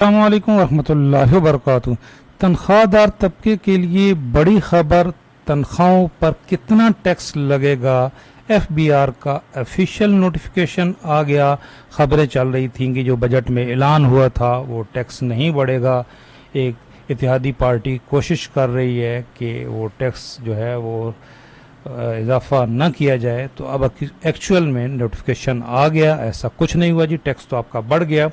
अस्सलामुअलैकुम रहमतुल्लाहि वबरकातुहू। तनख्वाहदार तबके के लिए बड़ी खबर, तनख्वाहों पर कितना टैक्स लगेगा। एफबीआर का ऑफिशियल नोटिफिकेशन आ गया। खबरें चल रही थीं कि जो बजट में ऐलान हुआ था वो टैक्स नहीं बढ़ेगा। एक इत्तेहादी पार्टी कोशिश कर रही है कि वो टैक्स जो है वो इजाफा न किया जाए। तो अब एक्चुअल में नोटिफिकेशन आ गया, ऐसा कुछ नहीं हुआ जी, टैक्स तो आपका बढ़ गया।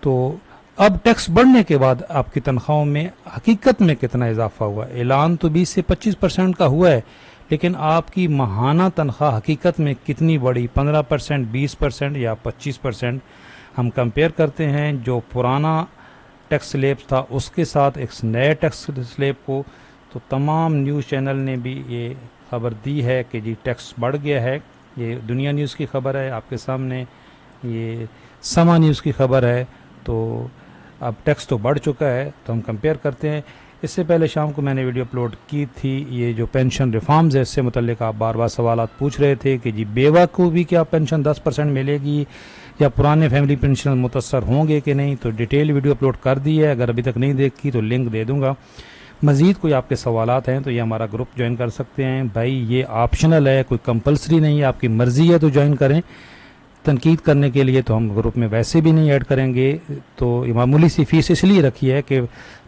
तो अब टैक्स बढ़ने के बाद आपकी तनख्वाहों में हकीकत में कितना इजाफा हुआ। ऐलान तो 20 से 25% का हुआ है, लेकिन आपकी माहाना तनख्वाह हकीकत में कितनी बढ़ी, 15%, 20% या 25%। हम कंपेयर करते हैं जो पुराना टैक्स स्लैब था उसके साथ एक नए टैक्स स्लैब को। तो तमाम न्यूज़ चैनल ने भी ये खबर दी है कि जी टैक्स बढ़ गया है। ये दुनिया न्यूज़ की खबर है आपके सामने, ये समा न्यूज़ की खबर है। तो अब टैक्स तो बढ़ चुका है, तो हम कंपेयर करते हैं। इससे पहले शाम को मैंने वीडियो अपलोड की थी, ये जो पेंशन रिफॉर्म्स है इससे मुतल्लिक आप बार बार सवाल पूछ रहे थे कि जी बेवा को भी क्या पेंशन 10% मिलेगी या पुराने फैमिली पेंशन मुतासर होंगे कि नहीं। तो डिटेल वीडियो अपलोड कर दी है, अगर अभी तक नहीं देखी तो लिंक दे दूंगा। मज़ीद कोई आपके सवालात हैं तो ये हमारा ग्रुप ज्वाइन कर सकते हैं। भाई ये ऑप्शनल है, कोई कंपलसरी नहीं है, आपकी मर्ज़ी है तो ज्वाइन करें। तनकीद करने के लिए तो हम ग्रुप में वैसे भी नहीं ऐड करेंगे। तो मामूली सी फीस इसलिए रखी है कि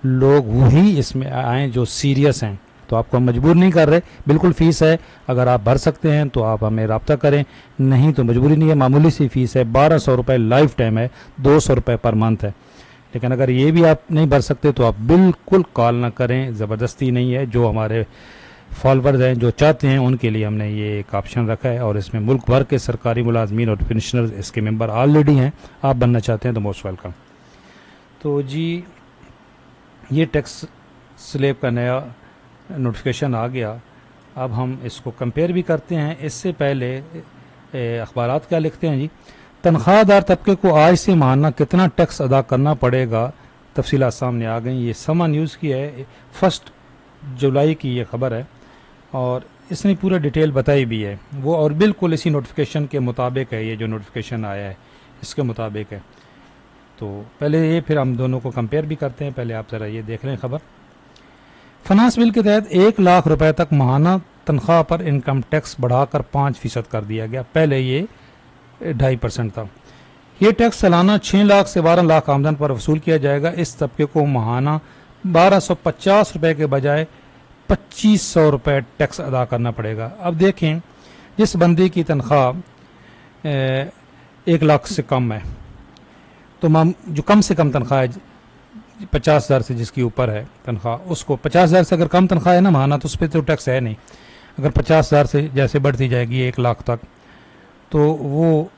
लोग वही इसमें आएँ जो सीरियस हैं। तो आपको हम मजबूर नहीं कर रहे, बिल्कुल फ़ीस है, अगर आप भर सकते हैं तो आप हमें रब्ता करें, नहीं तो मजबूरी नहीं है। मामूली सी फ़ीस है, 1200 रुपये लाइफ टाइम है, 200 रुपये पर मंथ है। लेकिन अगर ये भी आप नहीं भर सकते तो आप बिल्कुल कॉल ना करें, ज़बरदस्ती नहीं है। जो हमारे फॉलोअर्स हैं जो चाहते हैं उनके लिए हमने ये एक ऑप्शन रखा है, और इसमें मुल्क भर के सरकारी मुलाजमीन और पेंशनर्स इसके मेंबर ऑलरेडी हैं। आप बनना चाहते हैं तो मोस्ट वेलकम। तो जी ये टैक्स स्लैब का नया नोटिफिकेशन आ गया। अब हम इसको कंपेयर भी करते हैं। इससे पहले अखबारात क्या लिखते हैं जी, तनख्वाहदार तबके को आज से माहाना कितना टैक्स अदा करना पड़ेगा। तफसीलात सामने आ गई। ये समा न्यूज़ की है, 1 जुलाई की ये खबर है, और इसने पूरा डिटेल बताई भी है वो, और बिल्कुल इसी नोटिफिकेशन के मुताबिक है। ये जो नोटिफिकेशन आया है इसके मुताबिक है। तो पहले ये, फिर हम दोनों को कंपेयर भी करते हैं। पहले आप ज़रा ये देख लें खबर। फाइनेंस बिल के तहत 1 लाख रुपए तक माहाना तनख्वाह पर इनकम टैक्स बढ़ाकर 5% कर दिया गया। पहले ये 2.5% था। ये टैक्स सालाना 6 लाख से 12 लाख आमदन पर वसूल किया जाएगा। इस तबके को माहाना 1250 रुपये के बजाय 2500 रुपये टैक्स अदा करना पड़ेगा। अब देखें, जिस बंदी की तनख्वाह 1 लाख से कम है, तो जो कम से कम तनख्वाह है 50,000 से जिसकी ऊपर है तनख्वाह, उसको 50,000 से अगर कम तनख्वाह है ना माना, तो उस पर तो टैक्स है नहीं। अगर 50,000 से जैसे बढ़ती जाएगी 1 लाख तक, तो वो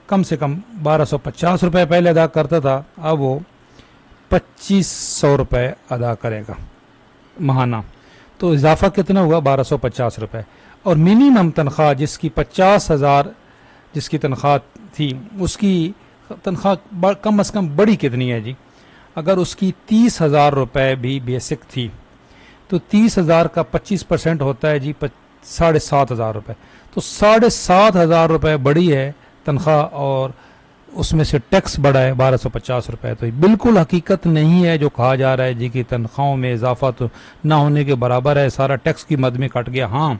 कम से कम 1250 रुपये पहले अदा करता था, अब वो 2500 रुपये अदा करेगा माहाना। तो इजाफा कितना हुआ, 1250 रुपये। और मिनिमम तनख्वाह जिसकी 50,000 जिसकी तनख्वाह थी, उसकी तनख्वाह कम अज़ कम बड़ी कितनी है जी। अगर उसकी 30,000 रुपये भी बेसिक थी तो 30,000 का 25% होता है जी 7,500 रुपये। तो 7,500 रुपये बड़ी है तनख्वाह, और उसमें से टैक्स बढ़ा है 1250 रुपये। तो बिल्कुल हकीकत नहीं है जो कहा जा रहा है जी कि तनख्वाहों में इजाफा तो ना होने के बराबर है, सारा टैक्स की मद में कट गया। हाँ,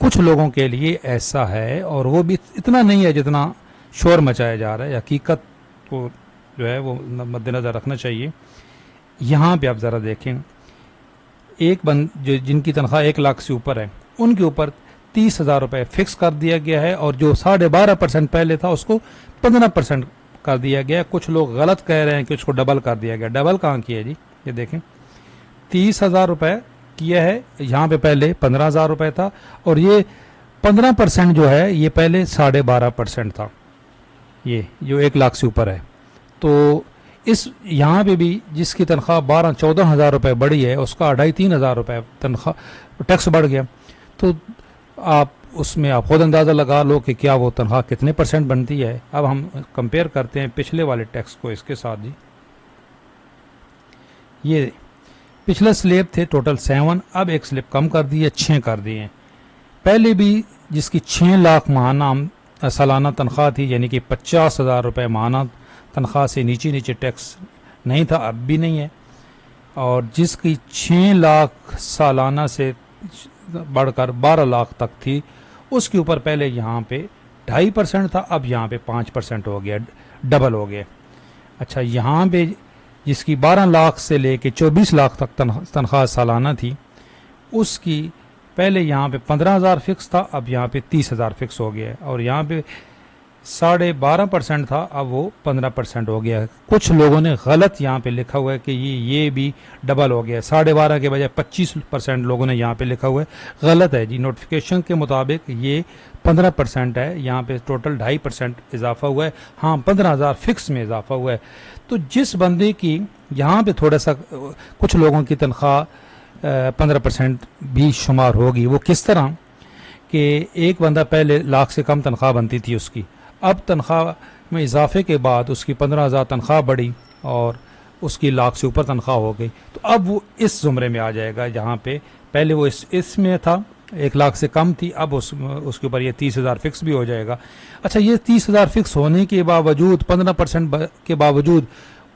कुछ लोगों के लिए ऐसा है, और वो भी इतना नहीं है जितना शोर मचाया जा रहा है। हकीकत को जो है वो मद्देनज़र रखना चाहिए। यहाँ पे आप ज़रा देखें, एक जो जिनकी तनख्वाह 1 लाख से ऊपर है उनके ऊपर 30,000 रुपये फिक्स कर दिया गया है, और जो 12.5% पहले था उसको 15% कर दिया गया। कुछ लोग गलत कह रहे हैं कि उसको डबल कर दिया गया। डबल कहाँ किया है जी, ये देखें, 30,000 रुपये किया है यहाँ पे, पहले 15,000 रुपये था, और ये 15% जो है ये पहले 12.5% था, ये जो 1 लाख से ऊपर है। तो इस यहाँ पे भी जिसकी तनख्वाह 12-14 हज़ार रुपये बढ़ी है, उसका 2,500-3,000 रुपये तनख्वाह टैक्स बढ़ गया। तो आप उसमें आप खुद अंदाज़ा लगा लो कि क्या वो तनख्वाह कितने % बनती है। अब हम कंपेयर करते हैं पिछले वाले टैक्स को इसके साथ जी। ये पिछले स्लैब थे टोटल 7, अब एक स्लैब कम कर दिए, 6 कर दिए। पहले भी जिसकी 6 लाख सालाना तनख्वाह थी, यानी कि 50,000 रुपये माहाना तनख्वाह से नीचे नीचे टैक्स नहीं था, अब भी नहीं है। और जिसकी 6 लाख सालाना से बढ़कर 12 लाख तक थी, उसके ऊपर पहले यहाँ पे 2.5% था, अब यहाँ पे 5% हो गया, डबल हो गया। अच्छा, यहाँ पे जिसकी 12 लाख से लेके 24 लाख तक तनख्वाह सालाना थी, उसकी पहले यहाँ पे 15,000 फिक्स था, अब यहाँ पे 30,000 फिक्स हो गया है। और यहाँ पे 12.5% था, अब वो 15% हो गया है। कुछ लोगों ने गलत यहाँ पे लिखा हुआ है कि ये भी डबल हो गया है, 12.5 के बजाय 25% लोगों ने यहाँ पे लिखा हुआ है। गलत है जी, नोटिफिकेशन के मुताबिक ये 15% है, यहाँ पे टोटल 2.5% इजाफा हुआ है। हाँ, 15,000 फिक्स में इजाफा हुआ है। तो जिस बंदे की यहाँ पे थोड़ा सा, कुछ लोगों की तनख्वाह 15% भी शुमार होगी। वो किस तरह कि एक बंदा पहले लाख से कम तनख्वाह बनती थी उसकी, अब तनख्वाह में इजाफे के बाद उसकी 15,000 तनख्वाह बढ़ी और उसकी लाख से ऊपर तनख्वाह हो गई, तो अब वो इस ज़ुमरे में आ जाएगा जहाँ पे पहले वो इसमें था, 1 लाख से कम थी, अब उसके ऊपर ये 30,000 फिक्स भी हो जाएगा। अच्छा, ये 30,000 फिक्स होने के बावजूद 15% के बावजूद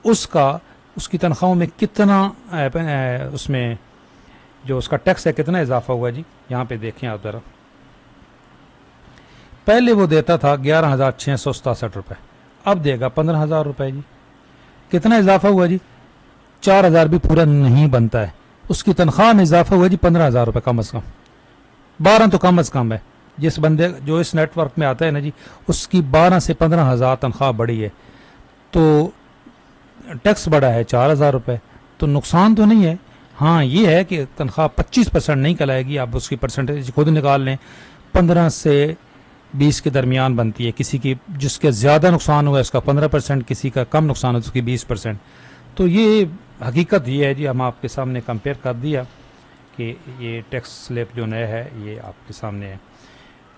उसकी तनख्वाहों में कितना उसमें जो उसका टैक्स है कितना इजाफा हुआ जी, यहाँ पे देखें आप ज़रा। पहले वो देता था 11,667 रुपये, अब देगा 15,000 रुपये जी। कितना इजाफा हुआ जी? 4,000 भी पूरा नहीं बनता है। उसकी तनख्वाह में इजाफा हुआ जी 15,000 रुपये कम अज़ कम, 12 तो कम अज़ कम है। जिस बंदे जो इस नेटवर्क में आता है ना जी, उसकी 12 से 15,000 तनख्वाह बढ़ी है, तो टैक्स बढ़ा है 4,000 रुपये, तो नुकसान तो नहीं है। हाँ, ये है कि तनख्वाह 25% नहीं कहलाएगी, आप उसकी परसेंटेज खुद निकाल लें, 15 से 20 के दरमियान बनती है। किसी की जिसके ज़्यादा नुकसान हुआ है उसका 15%, किसी का कम नुकसान है उसकी 20%। तो ये हकीकत ये है जी, हम आपके सामने कंपेयर कर दिया कि ये टैक्स स्लिप जो नया है ये आपके सामने है।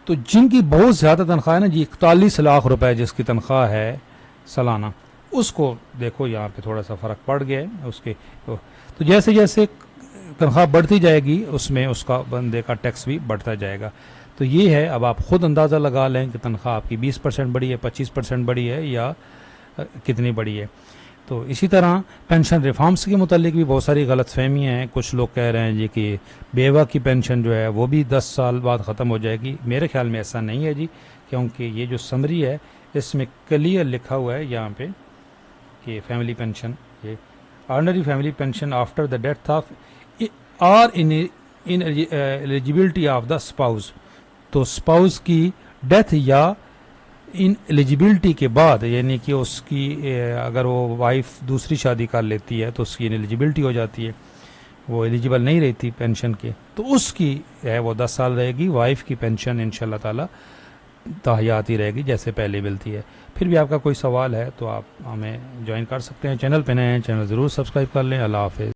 तो जिनकी बहुत ज़्यादा तनख्वाह है ना जी, 41 लाख रुपए जिसकी तनख्वाह है सालाना, उसको देखो यहाँ पे थोड़ा सा फ़र्क पड़ गया है उसके। तो जैसे जैसे तनख्वाह बढ़ती जाएगी उसमें उसका बंदे का टैक्स भी बढ़ता जाएगा। तो ये है, अब आप ख़ुद अंदाज़ा लगा लें कि तनख्वाह आपकी 20% बढ़ी है, 25% बढ़ी है या कितनी बढ़ी है। तो इसी तरह पेंशन रिफॉर्म्स के मुतालिक भी बहुत सारी गलतफहमियाँ हैं। कुछ लोग कह रहे हैं जी कि बेवा की पेंशन जो है वो भी 10 साल बाद ख़त्म हो जाएगी। मेरे ख्याल में ऐसा नहीं है जी, क्योंकि ये जो समरी है इसमें क्लियर लिखा हुआ है यहाँ पे कि फैमिली पेंशन, ये ordinary family pension after the death of और इन एलिजिबिलिटी ऑफ द स्पाउस। तो स्पाउस की डेथ या इन एलिजिबिलिटी के बाद, यानी कि उसकी अगर वो वाइफ दूसरी शादी कर लेती है तो उसकी एलिजिबिलिटी हो जाती है, वो एलिजिबल नहीं रहती पेंशन के, तो उसकी है वो 10 साल रहेगी। वाइफ की पेंशन इंशाल्लाह ताला ताहयात ही रहेगी जैसे पहले मिलती है। फिर भी आपका कोई सवाल है तो आप हमें ज्वाइन कर सकते हैं। चैनल पे नए हैं, चैनल ज़रूर सब्सक्राइब कर लें। अल्लाह हाफ़िज़।